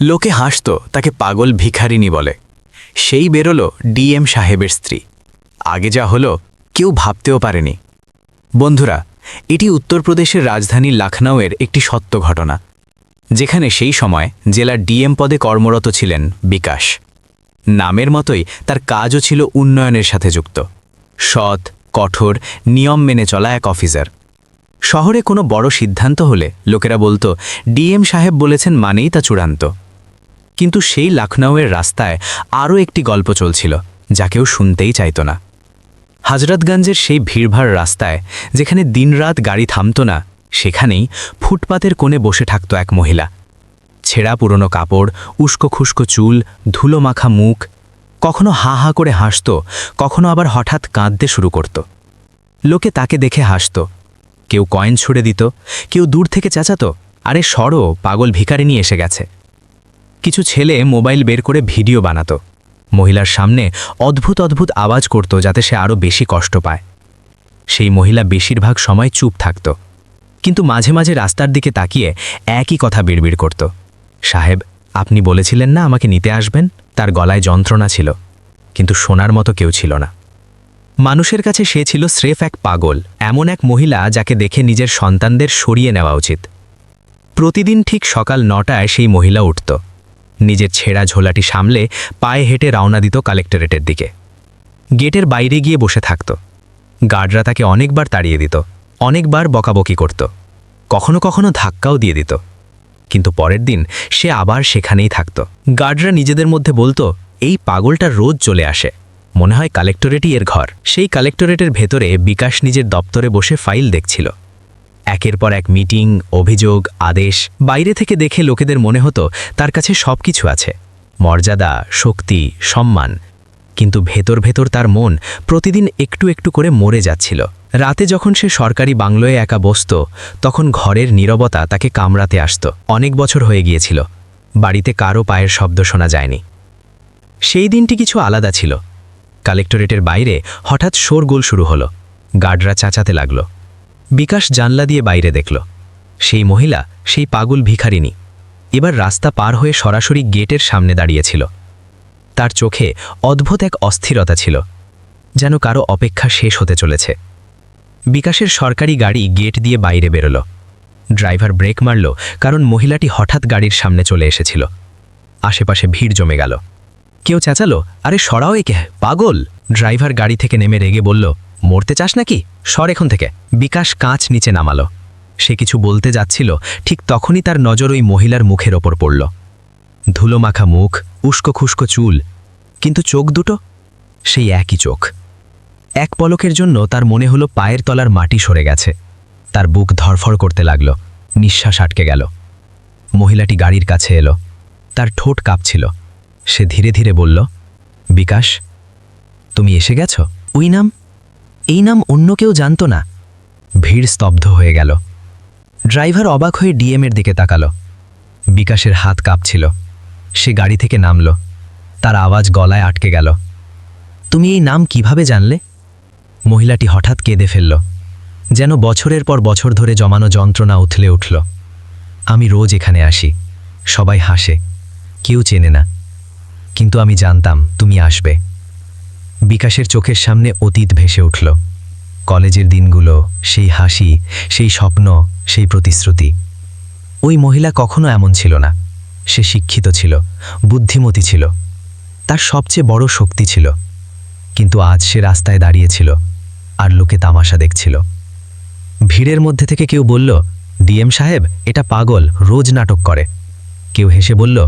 লোকে হাসত, তাকে পাগল ভিখারিনী বলে। সেই বেরোল ডিএম সাহেবের স্ত্রী। আগে যা হলো কেউ ভাবতেও পারেনি। বন্ধুরা, এটি উত্তরপ্রদেশের রাজধানী লখনউয়ের একটি সত্য ঘটনা, যেখানে সেই সময় জেলার ডিএম পদে কর্মরত ছিলেন বিকাশ। নামের মতোই তার কাজও ছিল উন্নয়নের সাথে যুক্ত। সৎ, কঠোর, নিয়ম মেনে চলা এক অফিসার। শহরে কোনো বড় সিদ্ধান্ত হলে লোকেরা বলতো ডিএম সাহেব বলেছেন মানেই তা চূড়ান্ত। কিন্তু সেই লখনউয়ের রাস্তায় আরও একটি গল্প চলছিল, যা কেউ শুনতেই চাইত না। হজরতগঞ্জের সেই ভিড়ভাড় রাস্তায়, যেখানে দিনরাত গাড়ি থামত না, সেখানেই ফুটপাতের কোণে বসে থাকত এক মহিলা। ছেঁড়া পুরনো কাপড়, উস্কো খুস্কো চুল, ধুলো মাখা মুখ। কখনো হা হা করে হাসত, কখনো আবার হঠাৎ কাঁদতে শুরু করত। লোকে তাকে দেখে হাসত, কেউ কয়েন ছুড়ে দিত, কেউ দূর থেকে চেঁচাত, আরে সরো, পাগল ভিখারিনী এসে গেছে। কিছু ছেলে মোবাইল বের করে ভিডিও বানাত, মহিলার সামনে অদ্ভুত অদ্ভুত আওয়াজ করত, যাতে সে আরও বেশি কষ্ট পায়। সেই মহিলা বেশিরভাগ সময় চুপ থাকত, কিন্তু মাঝে মাঝে রাস্তার দিকে তাকিয়ে একই কথা বিড়বিড় করত, সাহেব, আপনি বলেছিলেন না আমাকে নিতে আসবেন? তার গলায় যন্ত্রণা ছিল, কিন্তু শোনার মতো কেউ ছিল না। মানুষের কাছে সে ছিল স্রেফ এক পাগল, এমন এক মহিলা যাকে দেখে নিজের সন্তানদের সরিয়ে নেওয়া উচিত। প্রতিদিন ঠিক সকাল 9টায় সেই মহিলা উঠত, নিজের ছেঁড়া ঝোলাটি সামলে পায়ে হেঁটে রওনা দিত কালেক্টরেটের দিকে। গেটের বাইরে গিয়ে বসে থাকত। গার্ডরা তাকে অনেকবার তাড়িয়ে দিত, অনেকবার বকাবকি করত, কখনো কখনো ধাক্কাও দিয়ে দিত। কিন্তু পরের দিন সে আবার সেখানেই থাকত। গার্ডরা নিজেদের মধ্যে বলতো, এই পাগলটা রোজ চলে আসে, মনে হয় কালেক্টরেটই এর ঘর। সেই কালেক্টরেটের ভেতরে বিকাশ নিজের দপ্তরে বসে ফাইল দেখছিল। একের পর এক মিটিং, অভিযোগ, আদেশ। বাইরে থেকে দেখে লোকেদের মনে হতো তার কাছে সব কিছু আছে, মর্যাদা, শক্তি, সম্মান। কিন্তু ভেতর ভেতর তার মন প্রতিদিন একটু একটু করে মরে যাচ্ছিল। রাতে যখন সে সরকারি বাংলোয় একা বসত, তখন ঘরের নীরবতা তাকে কামড়াতে আসত। অনেক বছর হয়ে গিয়েছিল, বাড়িতে কারও পায়ের শব্দ শোনা যায়নি। সেই দিনটি কিছু আলাদা ছিল। কালেক্টরেটের বাইরে হঠাৎ শোরগোল শুরু হলো, গার্ডরা চেঁচাতে লাগল। বিকাশ জানলা দিয়ে বাইরে দেখল, সেই মহিলা, সেই পাগল ভিখারিনী, এবার রাস্তা পার হয়ে সরাসরি গেটের সামনে দাঁড়িয়েছিল। তার চোখে অদ্ভুত এক অস্থিরতা ছিল, যেন কারো অপেক্ষা শেষ হতে চলেছে। বিকাশের সরকারি গাড়ি গেট দিয়ে বাইরে বেরোল। ড্রাইভার ব্রেক মারল, কারণ মহিলাটি হঠাৎ গাড়ির সামনে চলে এসেছিল। আশেপাশে ভিড় জমে গেল। কেউ চেঁচালো, আরে সরাও একে, পাগল! ড্রাইভার গাড়ি থেকে নেমে রেগে বলল, মরতে চাস নাকি? সর এখান থেকে। বিকাশ কাঁচ নিচে নামালো। সে কিছু বলতে যাচ্ছিল, ঠিক তখনই তার নজর ওই মহিলার মুখের ওপর পড়ল। ধুলো মাখা মুখ, উস্কো খুস্কো চুল, কিন্তু চোখ দুটো সেই একই চোখ। এক পলকের জন্য তার মনে হলো পায়ের তলার মাটি সরে গেছে। তার বুক ধরফড় করতে লাগল, নিঃশ্বাস আটকে গেল। মহিলাটি গাড়ির কাছে এলো, তার ঠোঁট কাঁপছিল। সে ধীরে ধীরে বলল, বিকাশ, তুমি এসে গেছ? ওই নাম, এই নাম অন্য কেউ জানত না। ভিড় স্তব্ধ হয়ে গেল। ড্রাইভার অবাক হয়ে ডিএমের দিকে তাকালো। বিকাশের হাত কাঁপছিল। সে গাড়ি থেকে নামল, তার আওয়াজ গলায় আটকে গেল। তুমি এই নাম কিভাবে জানলে? মহিলাটি হঠাৎ কেঁদে ফেলল, যেন বছরের পর বছর ধরে জমানো যন্ত্রণা উথলে উঠল। আমি রোজ এখানে আসি, সবাই হাসে, কেউ চেনে না, কিন্তু আমি জানতাম তুমি আসবে। বিকাশের চোখের সামনে অতীত ভেসে উঠল, কলেজের দিনগুলো, সেই হাসি, সেই স্বপ্ন, সেই প্রতিশ্রুতি। ওই মহিলা কখনো এমন ছিল না। সে শিক্ষিত ছিল, বুদ্ধিমতী ছিল, তার সবচেয়ে বড় শক্তি ছিল। কিন্তু আজ সে রাস্তায় দাঁড়িয়েছিল, আর লোকে তামাশা দেখছিল। ভিড়ের মধ্যে থেকে কেউ বলল, ডিএম সাহেব, এটা পাগল, রোজ নাটক করে। কেউ হেসে বলল,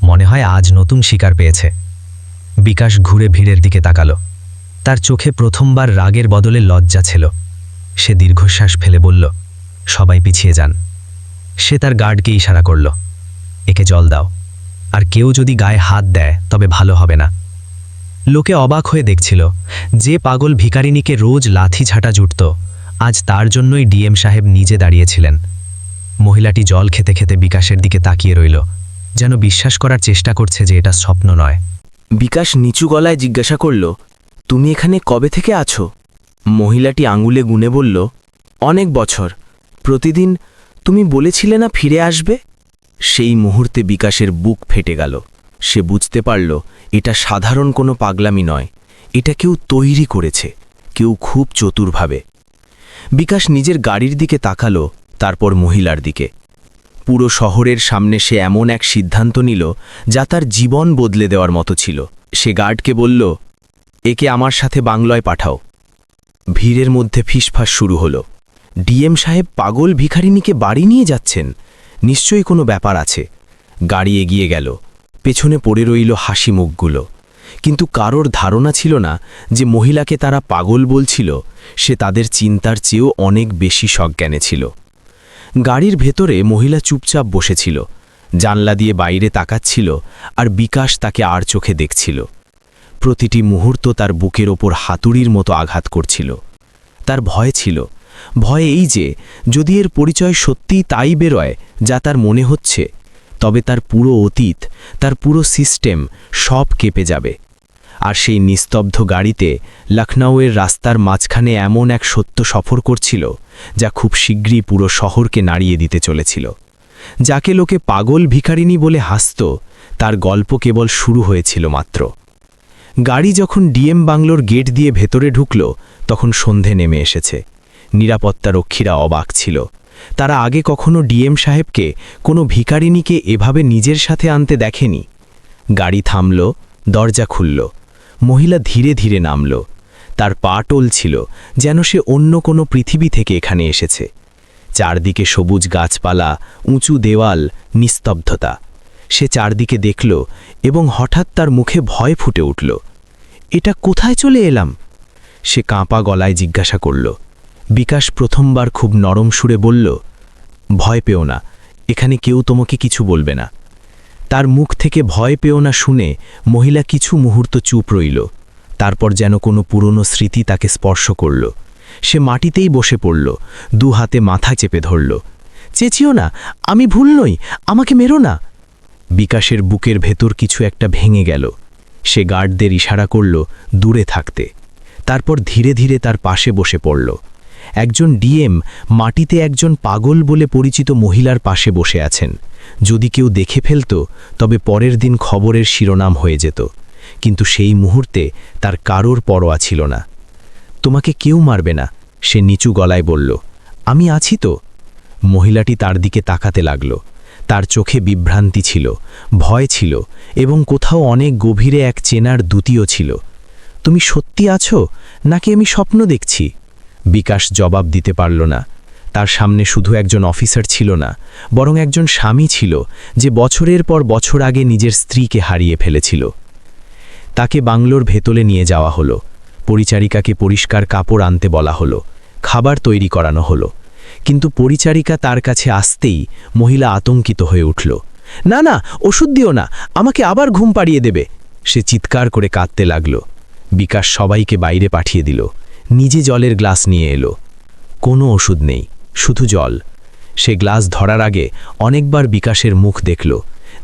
মনে হয় আজ নতুন শিকার পেয়েছে। বিকাশ ঘুরে ভিড়ের দিকে তাকালো। তার চোখে প্রথমবার রাগের বদলে লজ্জা ছিল। সে দীর্ঘশ্বাস ফেলে বলল, সবাই পিছিয়ে যান। সে তার গার্ডকে ইশারা করল, একে জল দাও, আর কেউ যদি গায়ে হাত দেয় তবে ভালো হবে না। লোকে অবাক হয়ে দেখছিল, যে পাগল ভিখারিনীকে রোজ লাথি ঝাঁটা জুটত, আজ তার জন্যই ডিএম সাহেব নিজে দাঁড়িয়েছিলেন। মহিলাটি জল খেতে খেতে বিকাশের দিকে তাকিয়ে রইল, যেন বিশ্বাস করার চেষ্টা করছে যে এটা স্বপ্ন নয়। বিকাশ নিচু গলায় জিজ্ঞাসা করল, তুমি এখানে কবে থেকে আছো? মহিলাটি আঙুলে গুনে বলল, অনেক বছর। প্রতিদিন তুমি বলেছিলে না ফিরে আসবে? সেই মুহূর্তে বিকাশের বুক ফেটে গেল। সে বুঝতে পারল এটা সাধারণ কোনো পাগলামি নয়, এটা কেউ তৈরি করেছে, কেউ খুব চতুরভাবে। বিকাশ নিজের গাড়ির দিকে তাকালো, তারপর মহিলার দিকে। পুরো শহরের সামনে সে এমন এক সিদ্ধান্ত নিল যা তার জীবন বদলে দেওয়ার মতো ছিল। সে গার্ডকে বলল, একে আমার সাথে বাংলায় পাঠাও। ভিড়ের মধ্যে ফিসফাস শুরু হলো। ডিএম সাহেব পাগল ভিখারিনীকে বাড়ি নিয়ে যাচ্ছেন, নিশ্চয়ই কোনো ব্যাপার আছে। গাড়ি এগিয়ে গেল, পেছনে পড়ে রইল হাসি মুখগুলো। কিন্তু কারোর ধারণা ছিল না যে মহিলাকে তারা পাগল বলছিল, সে তাদের চিন্তার চেয়েও অনেক বেশি সজ্ঞানে ছিল। গাড়ির ভেতরে মহিলা চুপচাপ বসেছিল, জানলা দিয়ে বাইরে তাকাচ্ছিল, আর বিকাশ তাকে আর চোখে দেখছিল। প্রতিটি মুহূর্ত তার বুকের ওপর হাতুড়ির মতো আঘাত করছিল। তার ভয় ছিল, ভয় এই যে যদি এর পরিচয় সত্যিই তাই বেরোয় যা তার মনে হচ্ছে, তবে তার পুরো অতীত, তার পুরো সিস্টেম সব কেঁপে যাবে। আর সেই নিস্তব্ধ গাড়িতে লখনউয়ের রাস্তার মাঝখানে এমন এক সত্য সফর করছিল যা খুব শীঘ্রই পুরো শহরকে নাড়িয়ে দিতে চলেছিল। যাকে লোকে পাগল ভিখারিনী বলে হাসত, তার গল্প কেবল শুরু হয়েছিল মাত্র। গাড়ি যখন ডিএম বাংলোর গেট দিয়ে ভেতরে ঢুকল, তখন সন্ধে নেমে এসেছে। নিরাপত্তারক্ষীরা অবাক ছিল। তারা আগে কখনো ডিএম সাহেবকে কোনো ভিখারিনীকে এভাবে নিজের সাথে আনতে দেখেনি। গাড়ি থামল, দরজা খুলল। মহিলা ধীরে ধীরে নামল। তার পা টলছিল, যেন সে অন্য কোনো পৃথিবী থেকে এখানে এসেছে। চারদিকে সবুজ গাছপালা, উঁচু দেওয়াল, নিস্তব্ধতা। সে চারদিকে দেখল এবং হঠাৎ তার মুখে ভয় ফুটে উঠল। এটা কোথায় চলে এলাম? সে কাঁপা গলায় জিজ্ঞাসা করল। বিকাশ প্রথমবার খুব নরম সুরে বলল, ভয় পেও না, এখানে কেউ তোমাকে কিছু বলবে না। তার মুখ থেকে ভয় পেও না শুনে মহিলা কিছু মুহূর্ত চুপ রইল। তারপর যেন কোনো পুরনো স্মৃতি তাকে স্পর্শ করল। সে মাটিতেই বসে পড়ল, দু হাতে মাথা চেপে ধরল। চেঁচিও না, আমি ভুল নই, আমাকে মেরো না। বিকাশের বুকের ভেতর কিছু একটা ভেঙে গেল। সে গার্ডদের ইশারা করল দূরে থাকতে। তারপর ধীরে ধীরে তার পাশে বসে পড়ল। একজন ডিএম মাটিতে একজন পাগল বলে পরিচিত মহিলার পাশে বসে আছেন। যদি কেউ দেখে ফেলত, তবে পরের দিন খবরের শিরোনাম হয়ে যেত। কিন্তু সেই মুহূর্তে তার কারোর পরোয়া ছিল না। তোমাকে কেউ মারবে না, সে নিচু গলায় বলল। আমি আছি তো। মহিলাটি তার দিকে তাকাতে লাগল। তার চোখে বিভ্রান্তি ছিল, ভয় ছিল, এবং কোথাও অনেক গভীরে এক চেনার দ্যুতিও ছিল। তুমি সত্যি আছো, নাকি আমি স্বপ্ন দেখছি? বিকাশ জবাব দিতে পারল না। তার সামনে শুধু একজন অফিসার ছিল না, বরং একজন স্বামী ছিল যে বছরের পর বছর আগে নিজের স্ত্রীকে হারিয়ে ফেলেছিল। তাকে বাংলোর ভেতরে নিয়ে যাওয়া হলো। পরিচারিকাকে পরিষ্কার কাপড় আনতে বলা হলো, খাবার তৈরি করানো হলো। কিন্তু পরিচারিকা তার কাছে আসতেই মহিলা আতঙ্কিত হয়ে উঠল। না না, ওষুধ দিও না, আমাকে আবার ঘুম পাড়িয়ে দেবে। সে চিৎকার করে কাঁদতে লাগল। বিকাশ সবাইকে বাইরে পাঠিয়ে দিল। নিজে জলের গ্লাস নিয়ে এলো। কোনো ওষুধ নেই, শুধু জল। সে গ্লাস ধরার আগে অনেকবার বিকাশের মুখ দেখল,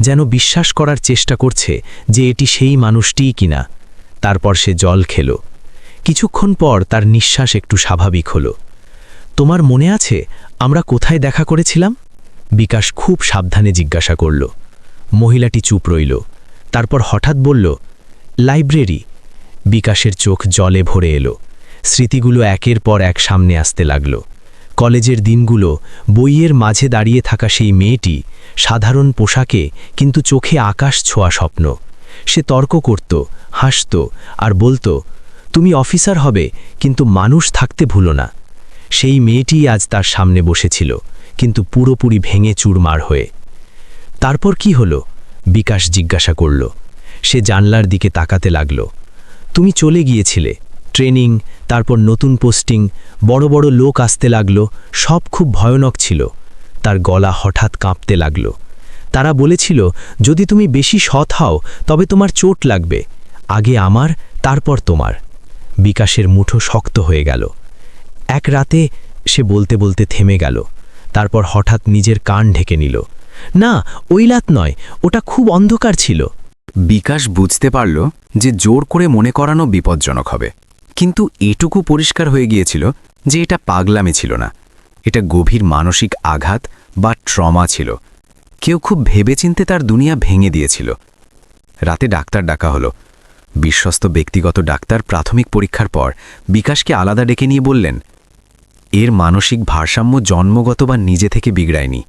যেন বিশ্বাস করার চেষ্টা করছে যে এটি সেই মানুষটিই কিনা। তারপর সে জল খেল। কিছুক্ষণ পর তার নিঃশ্বাস একটু স্বাভাবিক হলো। তোমার মনে আছে আমরা কোথায় দেখা করেছিলাম? বিকাশ খুব সাবধানে জিজ্ঞাসা করল। মহিলাটি চুপ রইল। তারপর হঠাৎ বলল, লাইব্রেরি। বিকাশের চোখ জলে ভরে এলো। স্মৃতিগুলো একের পর এক সামনে আসতে লাগল। কলেজের দিনগুলো, বইয়ের মাঝে দাঁড়িয়ে থাকা সেই মেয়েটি, সাধারণ পোশাকে কিন্তু চোখে আকাশ ছোঁয়া স্বপ্ন। সে তর্ক করত, হাসত, আর বলতো, তুমি অফিসার হবে, কিন্তু মানুষ থাকতে ভুলো না। সেই মেয়েটি আজ তার সামনে বসেছিল, কিন্তু পুরোপুরি ভেঙে চুরমার হয়ে। তারপর কি হলো? বিকাশ জিজ্ঞাসা করল। সে জানলার দিকে তাকাতে লাগল। তুমি চলে গিয়েছিলে, ট্রেনিং, তারপর নতুন পোস্টিং, বড় বড় লোক আসতে লাগলো, সব খুব ভয়ানক ছিল। তার গলা হঠাৎ কাঁপতে লাগল। তারা বলেছিল, যদি তুমি বেশি সৎ হও তবে তোমার চোট লাগবে, আগে আমার, তারপর তোমার। বিকাশের মুঠো শক্ত হয়ে গেল। এক রাতে সে বলতে বলতে থেমে গেল। তারপর হঠাৎ নিজের কান ঢেকে নিল। না, ওই রাত নয়, ওটা খুব অন্ধকার ছিল। বিকাশ বুঝতে পারল যে জোর করে মনে করানো বিপজ্জনক হবে, কিন্তু এটুকু পরিষ্কার হয়ে গিয়েছিল যে এটা পাগলামি ছিল না, এটা গভীর মানসিক আঘাত বা ট্রমা ছিল। কেউ খুব ভেবেচিন্তে তার দুনিয়া ভেঙে দিয়েছিল। রাতে ডাক্তার ডাকা হলো। বিশ্বস্ত ব্যক্তিগত ডাক্তার প্রাথমিক পরীক্ষার পর বিকাশকে আলাদা ডেকে নিয়ে বললেন, এর মানসিক ভারসাম্য জন্মগত বা নিজে থেকে বিগড়ায়নি।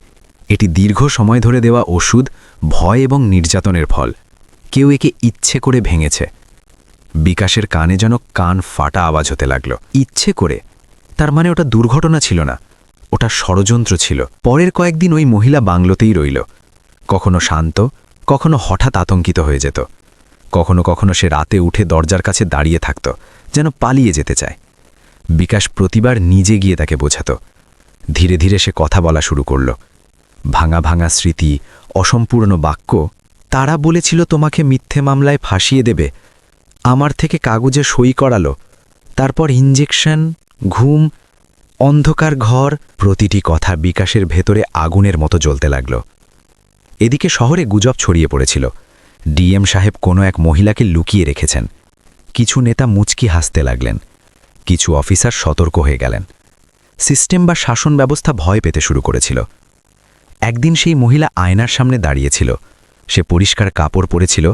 এটি দীর্ঘ সময় ধরে দেওয়া ওষুধ, ভয় এবং নির্যাতনের ফল। কেউ একে ইচ্ছে করে ভেঙেছে। বিকাশের কানে যেন কান ফাটা আওয়াজ হতে লাগল। ইচ্ছে করে? তার মানে ওটা দুর্ঘটনা ছিল না, ওটা ষড়যন্ত্র ছিল। পরের কয়েকদিন ওই মহিলা বাংলোতেই রইল। কখনো শান্ত, কখনো হঠাৎ আতঙ্কিত হয়ে যেত। কখনো কখনো সে রাতে উঠে দরজার কাছে দাঁড়িয়ে থাকত, যেন পালিয়ে যেতে চায়। বিকাশ প্রতিবার নিজে গিয়ে তাকে বোঝাত। ধীরে ধীরে সে কথা বলা শুরু করল। ভাঙা ভাঙা স্মৃতি, অসম্পূর্ণ বাক্য। তারা বলেছিল তোমাকে মিথ্যে মামলায় ফাঁসিয়ে দেবে, আমার থেকে কাগজে সই করালো, তারপর ইঞ্জেকশন, ঘুম, অন্ধকার ঘর। প্রতিটি কথা বিকাশের ভেতরে আগুনের মতো জ্বলতে লাগল। এদিকে শহরে গুজব ছড়িয়ে পড়েছিল। ডিএম সাহেব কোনো এক মহিলাকে লুকিয়ে রেখেছেন। কিছু নেতা মুচকি হাসতে লাগলেন, কিছু অফিসার সতর্ক হয়ে গেলেন। সিস্টেম বা শাসন ব্যবস্থা ভয় পেতে শুরু করেছিল। একদিন সেই মহিলা আয়নার সামনে দাঁড়িয়েছিল। সে পরিষ্কার কাপড় পরেছিল,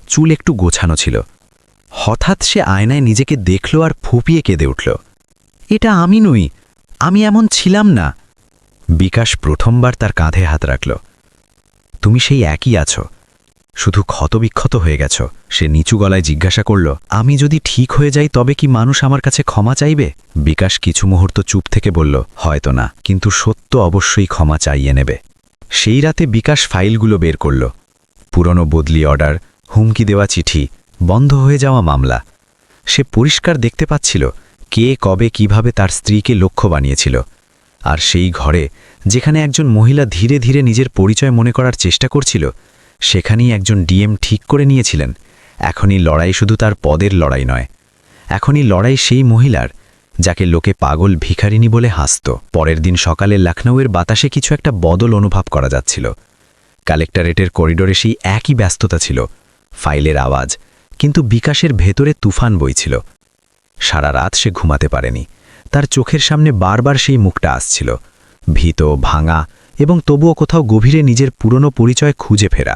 চুল একটু গোছানো ছিল। হঠাৎ সে আয়নায় নিজেকে দেখল আর ফুপিয়ে কেঁদে উঠল। এটা আমি নই, আমি এমন ছিলাম না। বিকাশ প্রথমবার তার কাঁধে হাত রাখল। তুমি সেই একই আছো, শুধু ক্ষতবিক্ষত হয়ে গেছ। সে নিচু গলায় জিজ্ঞাসা করল, আমি যদি ঠিক হয়ে যাই তবে কি মানুষ আমার কাছে ক্ষমা চাইবে? বিকাশ কিছু মুহূর্ত চুপ থেকে বলল, হয়তো না, কিন্তু সত্য অবশ্যই ক্ষমা চাইয়ে নেবে। সেই রাতে বিকাশ ফাইলগুলো বের করল। পুরনো বদলি অর্ডার, হুমকি দেওয়া চিঠি, বন্ধ হয়ে যাওয়া মামলা। সে পরিষ্কার দেখতে পাচ্ছিল কে কবে কিভাবে তার স্ত্রীকে লক্ষ্য বানিয়েছিল। আর সেই ঘরে, যেখানে একজন মহিলা ধীরে ধীরে নিজের পরিচয় মনে করার চেষ্টা করছিল, সেখানেই একজন ডিএম ঠিক করে নিয়েছিলেন, এখনই লড়াই শুধু তার পদের লড়াই নয়, এখনই লড়াই সেই মহিলার যাকে লোকে পাগল ভিখারিনী বলে হাসত। পরের দিন সকালে লখনৌয়ের বাতাসে কিছু একটা বদল অনুভব করা যাচ্ছিল। কালেক্টরেটের করিডোরে সেই একই ব্যস্ততা ছিল, ফাইলের আওয়াজ, কিন্তু বিকাশের ভেতরে তুফান বইছিল। সারা রাত সে ঘুমাতে পারেনি। তার চোখের সামনে বারবার সেই মুখটা আসছিল, ভীত, ভাঙা এবং তবুও কোথাও গভীরে নিজের পুরনো পরিচয় খুঁজে ফেরা।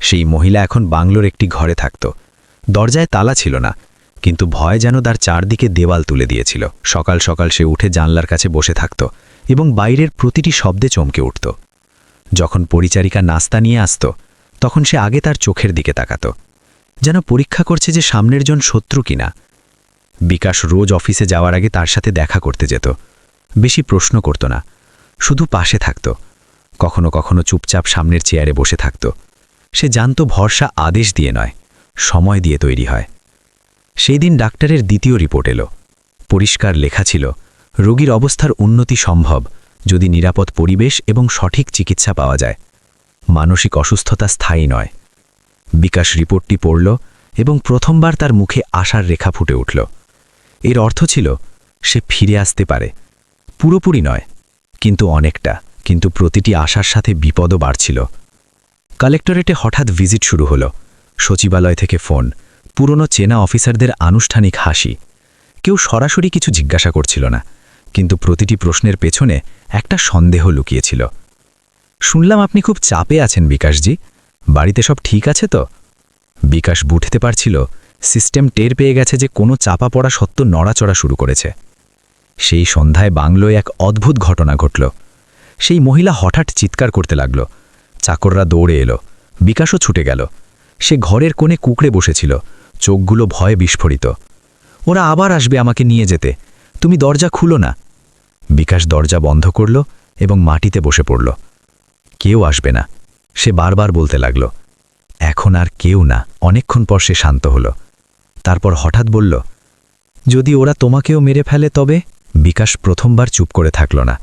সেই মহিলা এখন বাংলোর একটি ঘরে থাকত। দরজায় তালা ছিল না, কিন্তু ভয় যেন তার চারদিকে দেওয়াল তুলে দিয়েছিল। সকাল সকাল সে উঠে জানলার কাছে বসে থাকত এবং বাইরের প্রতিটি শব্দে চমকে উঠত। যখন পরিচারিকা নাস্তা নিয়ে আসত, তখন সে আগে তার চোখের দিকে তাকাত, যেন পরীক্ষা করছে যে সামনের জন শত্রু কিনা। বিকাশ রোজ অফিসে যাওয়ার আগে তার সাথে দেখা করতে যেত। বেশি প্রশ্ন করত না, শুধু পাশে থাকত। কখনো কখনো চুপচাপ সামনের চেয়ারে বসে থাকত। সে জানত ভরসা আদেশ দিয়ে নয়, সময় দিয়ে তৈরি হয়। সেই দিন ডাক্তারের দ্বিতীয় রিপোর্ট এলো। পরিষ্কার লেখা ছিল, রোগীর অবস্থার উন্নতি সম্ভব যদি নিরাপদ পরিবেশ এবং সঠিক চিকিৎসা পাওয়া যায়। মানসিক অসুস্থতা স্থায়ী নয়। বিকাশ রিপোর্টটি পড়ল এবং প্রথমবার তার মুখে আশার রেখা ফুটে উঠল। এর অর্থ ছিল সে ফিরে আসতে পারে, পুরোপুরি নয়, কিন্তু অনেকটা। কিন্তু প্রতিটি আশার সাথে বিপদও বাড়ছিল। কালেক্টরেটে হঠাৎ ভিজিট শুরু হলো। সচিবালয় থেকে ফোন, পুরনো চেনা অফিসারদের আনুষ্ঠানিক হাসি। কেউ সরাসরি কিছু জিজ্ঞাসা করছিল না, কিন্তু প্রতিটি প্রশ্নের পেছনে একটা সন্দেহ লুকিয়েছিল। শুনলাম আপনি খুব চাপে আছেন বিকাশজি, বাড়িতে সব ঠিক আছে তো? বিকাশ বুঝতে পারছিল সিস্টেম টের পেয়ে গেছে যে কোনো চাপা পড়া সত্য নড়াচড়া শুরু করেছে। সেই সন্ধ্যায় বাংলোয় এক অদ্ভুত ঘটনা ঘটল। সেই মহিলা হঠাৎ চিৎকার করতে লাগল। চাকররা দৌড়ে এলো, বিকাশও ছুটে গেল। সে ঘরের কোণে কুঁকড়ে বসেছিল, চোখগুলো ভয়ে বিস্ফোরিত। ওরা আবার আসবে আমাকে নিয়ে যেতে, তুমি দরজা খুলো না। বিকাশ দরজা বন্ধ করল এবং মাটিতে বসে পড়ল। কেউ আসবে না, সে বারবার বলতে লাগল। এখন আর কেউ না। অনেকক্ষণ পর সে শান্ত হল। তারপর হঠাৎ বলল, যদি ওরা তোমাকেও মেরে ফেলে তবে? বিকাশ প্রথমবার চুপ করে থাকল না।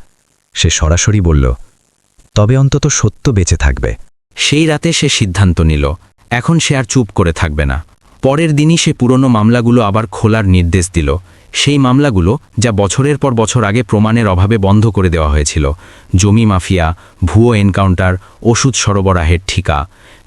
সে সরাসরি বলল, তবে অন্তত সত্য বেঁচে থাকবে। সেই রাতে সে সিদ্ধান্ত নিল, এখন সে আর চুপ করে থাকবে না। পরের দিনই সে পুরনো মামলাগুলো আবার খোলার নির্দেশ দিল। সেই মামলাগুলো যা বছরের পর বছর আগে প্রমাণের অভাবে বন্ধ করে দেওয়া হয়েছিল। জমি মাফিয়া, ভুয়ো এনকাউন্টার, ওষুধ সরবরাহের ঠিকা।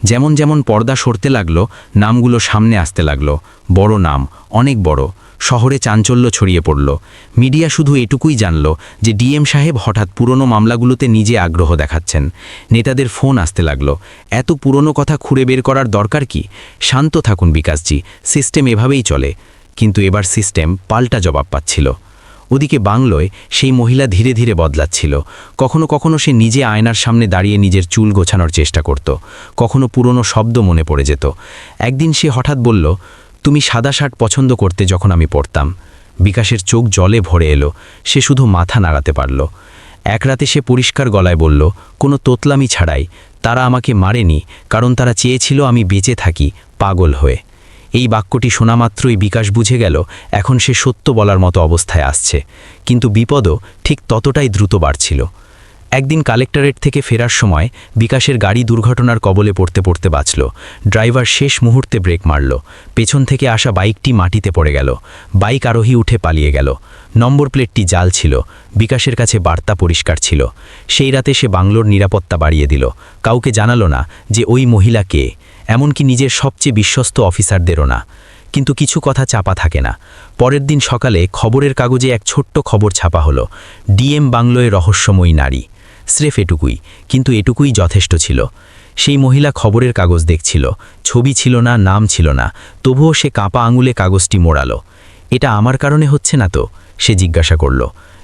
যেমন যেমন পর্দা সরতে লাগলো, নামগুলো সামনে আসতে লাগলো। বড় নাম, অনেক বড়, শহরে চাঞ্চল্য ছড়িয়ে পড়ল। মিডিয়া শুধু এটুকুই জানল যে ডিএম সাহেব হঠাৎ পুরনো মামলাগুলোতে নিজে আগ্রহ দেখাচ্ছেন। নেতাদের ফোন আসতে লাগলো, এত পুরনো কথা খুঁড়ে বের করার দরকার কি? শান্ত থাকুন বিকাশজি, সিস্টেম এভাবেই চলে। কিন্তু এবার সিস্টেম পাল্টা জবাব পাচ্ছিল। ওদিকে বাংলোয় সেই মহিলা ধীরে ধীরে বদলাচ্ছিল। কখনো কখনো সে নিজে আয়নার সামনে দাঁড়িয়ে নিজের চুল গোছানোর চেষ্টা করত, কখনো পুরনো শব্দ মনে পড়ে যেত। একদিন সে হঠাৎ বলল, তুমি সাদা শার্ট পছন্দ করতে যখন আমি পড়তাম। বিকাশের চোখ জলে ভরে এলো, সে শুধু মাথা নাড়াতে পারল। এক রাতে সে পরিষ্কার গলায় বলল, কোনো তোতলামি ছাড়াই, তারা আমাকে মারেনি, কারণ তারা চেয়েছিল আমি বেঁচে থাকি পাগল হয়ে। এই বাক্যটি শোনা মাত্রই বিকাশ বুঝে গেল এখন সে সত্য বলার মতো অবস্থায় আসছে। কিন্তু বিপদও ঠিক ততটাই দ্রুত বাড়ছিল। একদিন কালেক্টরেট থেকে ফেরার সময় বিকাশের গাড়ি দুর্ঘটনার কবলে পড়তে পড়তে বাঁচল। ড্রাইভার শেষ মুহূর্তে ব্রেক মারল, পেছন থেকে আসা বাইকটি মাটিতে পড়ে গেল। বাইক আরোহী উঠে পালিয়ে গেল। নম্বর প্লেটটি জাল ছিল। বিকাশের কাছে বার্তা পরিষ্কার ছিল। সেই রাতে সে বাংলোর নিরাপত্তা বাড়িয়ে দিল। কাউকে জানালো না যে ওই মহিলা কে, এমনকি নিজের সবচেয়ে বিশ্বস্ত অফিসারদেরও না। কিন্তু কিছু কথা চাপা থাকে না। পরের দিন সকালে খবরের কাগজে এক ছোট্ট খবর ছাপা হলো, ডিএম বাংলোয় রহস্যময়ী নারী। স্রেফ এটুকুই, কিন্তু এটুকুই যথেষ্ট ছিল। সেই মহিলা খবরের কাগজ দেখছিল, ছবি ছিল না, নাম ছিল না, তবুও সে কাঁপা আঙুলে কাগজটি মোড়ালো। এটা আমার কারণে হচ্ছে না তো? সে জিজ্ঞাসা করল।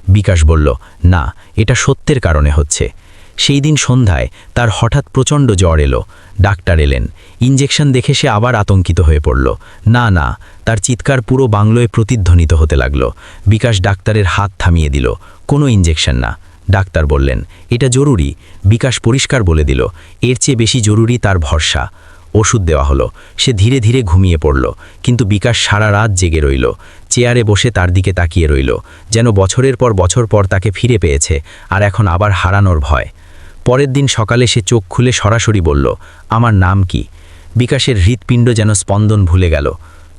বিকাশ বলল, না, এটা সত্যের কারণে হচ্ছে। সেই দিন সন্ধ্যায় তার হঠাৎ প্রচণ্ড জ্বর এলো। ডাক্তার এলেন। ইঞ্জেকশন দেখে সে আবার আতঙ্কিত হয়ে পড়ল। না না, তার চিৎকার পুরো বাংলোয় প্রতিধ্বনিত হতে লাগল। বিকাশ ডাক্তারের হাত থামিয়ে দিল। কোনো ইঞ্জেকশন না। ডাক্তার বললেন, এটা জরুরি। বিকাশ পরিষ্কার বলে দিল, এর চেয়ে বেশি জরুরি তার ভরসা। ওষুধ দেওয়া হলো। সে ধীরে ধীরে ঘুমিয়ে পড়ল। কিন্তু বিকাশ সারা রাত জেগে রইল। চেয়ারে বসে তার দিকে তাকিয়ে রইল, যেন বছরের পর বছর পর তাকে ফিরে পেয়েছে, আর এখন আবার হারানোর ভয়। পরের দিন সকালে সে চোখ খুলে সরাসরি বলল, আমার নাম কি? বিকাশের হৃৎপিণ্ড যেন স্পন্দন ভুলে গেল।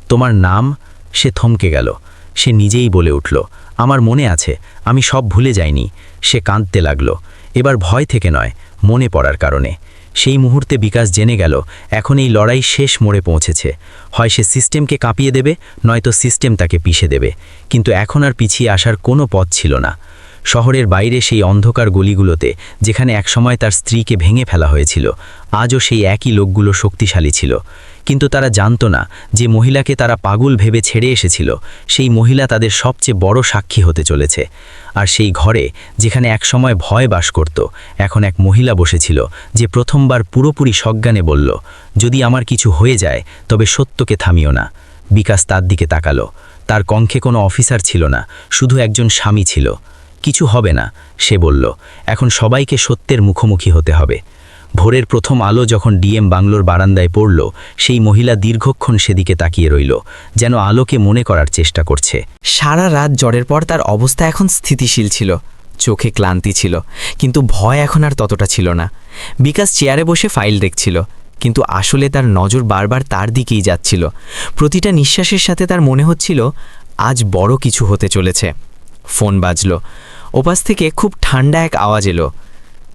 তোমার নাম? সে থমকে গেল। সে নিজেই বলে উঠল, আমার মনে আছে, আমি সব ভুলে যাইনি। সে কাঁদতে লাগল, এবার ভয় থেকে নয়, মনে পড়ার কারণে। সেই মুহূর্তে বিকাশ জেনে গেল এখন এই লড়াই শেষ মোড়ে পৌঁছেছে। হয় সে সিস্টেমকে কাঁপিয়ে দেবে, নয়তো সিস্টেম তাকে পিষে দেবে। কিন্তু এখন আর পিছিয়ে আসার কোনো পথ ছিল না। শহরের বাইরে সেই অন্ধকার গলিগুলোতে, যেখানে একসময় তার স্ত্রীকে ভেঙে ফেলা হয়েছিল, আজও সেই একই লোকগুলো শক্তিশালী ছিল। কিন্তু তারা জানত না যে মহিলাকে তারা পাগল ভেবে ছেড়ে এসেছিল, সেই মহিলা তাদের সবচেয়ে বড় সাক্ষী হতে চলেছে। আর সেই ঘরে, যেখানে একসময় ভয় বাস করত, এখন এক মহিলা বসেছিল যে প্রথমবার পুরোপুরি সজ্ঞানে বলল, যদি আমার কিছু হয়ে যায় তবে সত্যকে থামিও না। বিকাশ তার দিকে তাকালো। তার কণ্ঠে কোনো অফিসার ছিল না, শুধু একজন স্বামী ছিল। কিছু হবে না, সে বলল, এখন সবাইকে সত্যের মুখোমুখি হতে হবে। ভোরের প্রথম আলো যখন ডিএম বাংলোর বারান্দায় পড়ল, সেই মহিলা দীর্ঘক্ষণ সেদিকে তাকিয়ে রইল, যেন আলোকে মনে করার চেষ্টা করছে। সারা রাত জ্বরের পর তার অবস্থা এখন স্থিতিশীল ছিল, চোখে ক্লান্তি ছিল, কিন্তু ভয় এখন আর ততটা ছিল না। বিকাশ চেয়ারে বসে ফাইল দেখছিল, কিন্তু আসলে তার নজর বারবার তার দিকেই যাচ্ছিল। প্রতিটা নিঃশ্বাসের সাথে তার মনে হচ্ছিল আজ বড় কিছু হতে চলেছে। ফোন বাজল। ওপাশ থেকে খুব ঠান্ডা এক আওয়াজ এলো,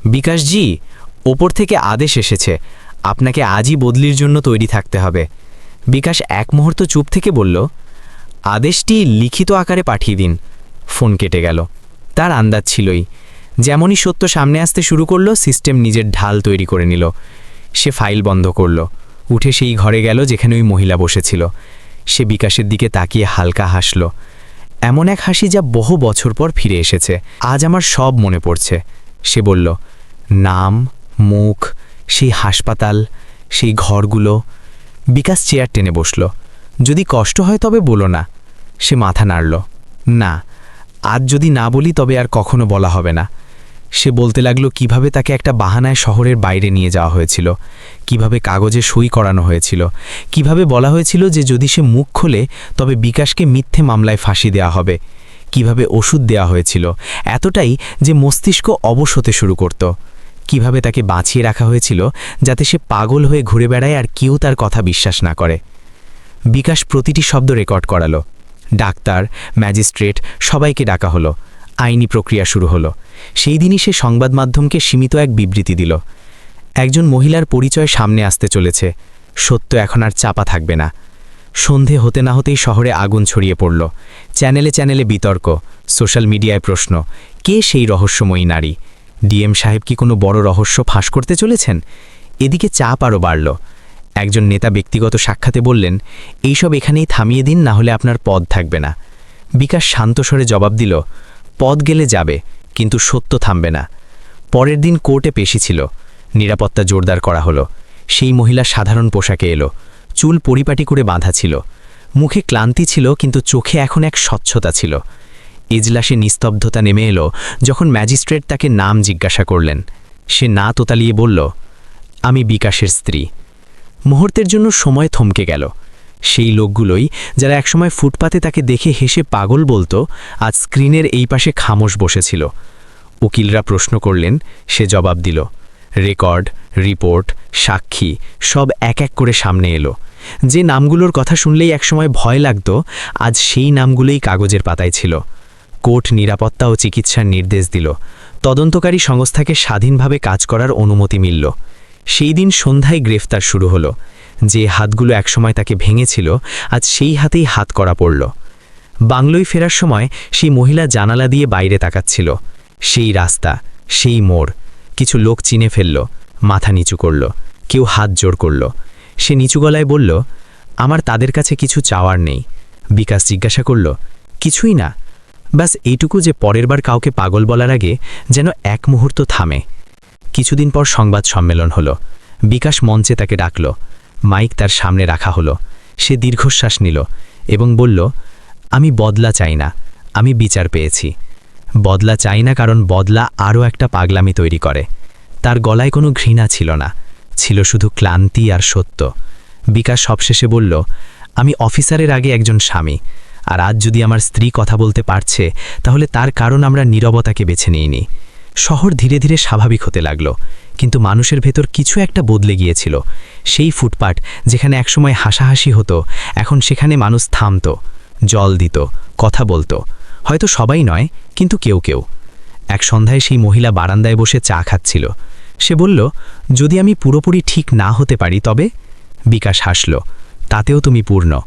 বিকাশজি, ওপর থেকে আদেশ এসেছে, আপনাকে আজই বদলির জন্য তৈরি থাকতে হবে। বিকাশ এক মুহূর্ত চুপ থেকে বলল, আদেশটি লিখিত আকারে পাঠিয়ে দিন। ফোন কেটে গেল। তার আন্দাজ ছিলই, যেমনই সত্য সামনে আসতে শুরু করলো, সিস্টেম নিজের ঢাল তৈরি করে নিল। সে ফাইল বন্ধ করল, উঠে সেই ঘরে গেল যেখানে ওই মহিলা বসেছিল। সে বিকাশের দিকে তাকিয়ে হালকা হাসল, এমন এক হাসি যা বহু বছর পর ফিরে এসেছে। আজ আমার সব মনে পড়ছে। সে বলল, নাম, মুখ, সেই হাসপাতাল, সেই ঘরগুলো। বিকাশ চেয়ার টেনে বসল। যদি কষ্ট হয় তবে বলো না। সে মাথা নাড়ল, না, আজ যদি না বলি তবে আর কখনো বলা হবে না। সে বলতে লাগলো কিভাবে তাকে একটা বাহানায় শহরের বাইরে নিয়ে যাওয়া হয়েছিল, কিভাবে কাগজে সই করানো হয়েছিল, কিভাবে বলা হয়েছিল যে যদি সে মুখ খোলে তবে বিকাশকে মিথ্যে মামলায় ফাঁসি দেওয়া হবে, কিভাবে ওষুধ দেওয়া হয়েছিল এতটাই যে মস্তিষ্ক অবশ হতে শুরু করত, কিভাবে তাকে বাঁচিয়ে রাখা হয়েছিল যাতে সে পাগল হয়ে ঘুরে বেড়ায় আর কেউ তার কথা বিশ্বাস না করে। বিকাশ প্রতিটি শব্দ রেকর্ড করালো। ডাক্তার, ম্যাজিস্ট্রেট সবাইকে ডাকা হলো। আইনি প্রক্রিয়া শুরু হলো। সেই দিনই সে সংবাদ মাধ্যমকে সীমিত এক বিবৃতি দিল, একজন মহিলার পরিচয় সামনে আসতে চলেছে, সত্য এখন আর চাপা থাকবে না। সন্ধে হতে না হতেই শহরে আগুন ছড়িয়ে পড়ল। চ্যানেলে চ্যানেলে বিতর্ক, সোশ্যাল মিডিয়ায় প্রশ্ন, কে সেই রহস্যময়ী নারী? ডিএম সাহেব কি কোনো বড় রহস্য ফাঁস করতে চলেছেন? এদিকে চাপ আরও বাড়ল। একজন নেতা ব্যক্তিগত সাক্ষাতে বললেন, এইসব এখানেই থামিয়ে দিন, না হলে আপনার পদ থাকবে না। বিকাশ শান্ত স্বরে জবাব দিল, পদ গেলে যাবে, কিন্তু সত্য থামবে না। পরের দিন কোর্টে পেশি ছিল। নিরাপত্তা জোরদার করা হলো। সেই মহিলা সাধারণ পোশাকে এলো, চুল পরিপাটি করে বাঁধা ছিল, মুখে ক্লান্তি ছিল, কিন্তু চোখে এখন এক স্বচ্ছতা ছিল। এজলাসে নিস্তব্ধতা নেমে এলো যখন ম্যাজিস্ট্রেট তাকে নাম জিজ্ঞাসা করলেন। সে না তোতালিয়ে বলল, আমি বিকাশের স্ত্রী। মুহূর্তের জন্য সময় থমকে গেল। সেই লোকগুলোই যারা একসময় ফুটপাতে তাকে দেখে হেসে পাগল বলতো, আজ স্ক্রিনের এই পাশে খামোশ বসেছিল। উকিলরা প্রশ্ন করলেন, সে জবাব দিল। রেকর্ড, রিপোর্ট, সাক্ষী সব এক এক করে সামনে এলো। যে নামগুলোর কথা শুনলেই একসময় ভয় লাগত, আজ সেই নামগুলোই কাগজের পাতায় ছিল। কোর্ট নিরাপত্তা ও চিকিৎসার নির্দেশ দিল। তদন্তকারী সংস্থাকে স্বাধীনভাবে কাজ করার অনুমতি মিলল। সেই দিন সন্ধ্যায় গ্রেফতার শুরু হলো। যে হাতগুলো একসময় তাকে ভেঙেছিল, আজ সেই হাতেই হাত করা পড়ল। বাংলোয় ফেরার সময় সেই মহিলা জানালা দিয়ে বাইরে তাকাচ্ছিল। সেই রাস্তা, সেই মোড়। কিছু লোক চিনে ফেলল, মাথা নিচু করল, কেউ হাত জোড় করল। সে নিচু গলায় বলল, আমার তাদের কাছে কিছু চাওয়ার নেই। বিকাশ জিজ্ঞাসা করল, কিছুই না? ব্যাস এইটুকু যে পরের বার কাউকে পাগল বলার আগে যেন এক মুহূর্ত থামে। কিছুদিন পর সংবাদ সম্মেলন হলো। বিকাশ মঞ্চে তাকে ডাকল। মাইক তার সামনে রাখা হলো। সে দীর্ঘশ্বাস নিল এবং বলল, আমি বদলা চাই না, আমি বিচার পেয়েছি। বদলা চাই না, কারণ বদলা আরও একটা পাগলামি তৈরি করে। তার গলায় কোনো ঘৃণা ছিল না, ছিল শুধু ক্লান্তি আর সত্য। বিকাশ সবশেষে বলল, আমি অফিসারের আগে একজন স্বামী, আর আজ যদি আমার স্ত্রী কথা বলতে পারছে, তাহলে তার কারণ আমরা নীরবতাকে বেছে নিইনি। শহর ধীরে ধীরে স্বাভাবিক হতে লাগল, কিন্তু মানুষের ভেতর কিছু একটা বদলে গিয়েছিল। সেই ফুটপাত যেখানে একসময় হাসাহাসি হতো, এখন সেখানে মানুষ থামত, জল দিত, কথা বলতো। হয়তো সবাই নয়, কিন্তু কেউ কেউ। এক সন্ধ্যায় সেই মহিলা বারান্দায় বসে চা খাচ্ছিল। সে বলল, যদি আমি পুরোপুরি ঠিক না হতে পারি তবে? বিকাশ হাসল, তাতেও তুমি পূর্ণ।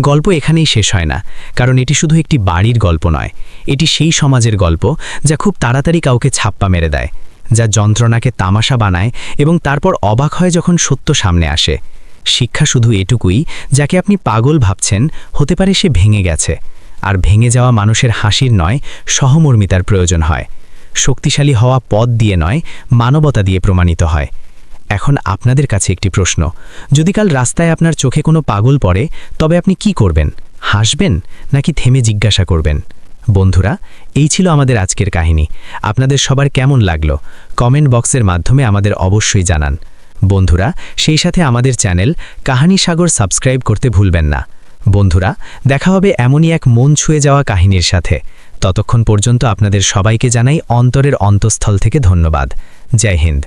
গল্প এখানেই শেষ হয় না, কারণ এটি শুধু একটি বাড়ির গল্প নয়, এটি সেই সমাজের গল্প যা খুব তাড়াতাড়ি কাউকে ছাপ্পা মেরে দেয়, যা যন্ত্রণাকে তামাশা বানায় এবং তারপর অবাক হয় যখন সত্য সামনে আসে। শিক্ষা শুধু এটুকুই, যাকে আপনি পাগল ভাবছেন, হতে পারে সে ভেঙে গেছে। আর ভেঙে যাওয়া মানুষের হাসির নয়, সহমর্মিতার প্রয়োজন হয়। শক্তিশালী হওয়া পদ দিয়ে নয়, মানবতা দিয়ে প্রমাণিত হয়। এখন আপনাদের কাছে একটি প্রশ্ন, যদি কাল রাস্তায় আপনার চোখে কোনো পাগল পড়ে, তবে আপনি কি করবেন? হাসবেন নাকি থেমে জিজ্ঞাসা করবেন? বন্ধুরা, এই ছিল আমাদের আজকের কাহিনী। আপনাদের সবার কেমন লাগলো কমেন্ট বক্সের মাধ্যমে আমাদের অবশ্যই জানান। বন্ধুরা, সেই সাথে আমাদের চ্যানেল কাহানি সাগর সাবস্ক্রাইব করতে ভুলবেন না। বন্ধুরা, দেখা হবে এমনই এক মন ছুঁয়ে যাওয়া কাহিনীর সাথে। ততক্ষণ পর্যন্ত আপনাদের সবাইকে জানাই অন্তরের অন্তঃস্থল থেকে ধন্যবাদ। জয় হিন্দ।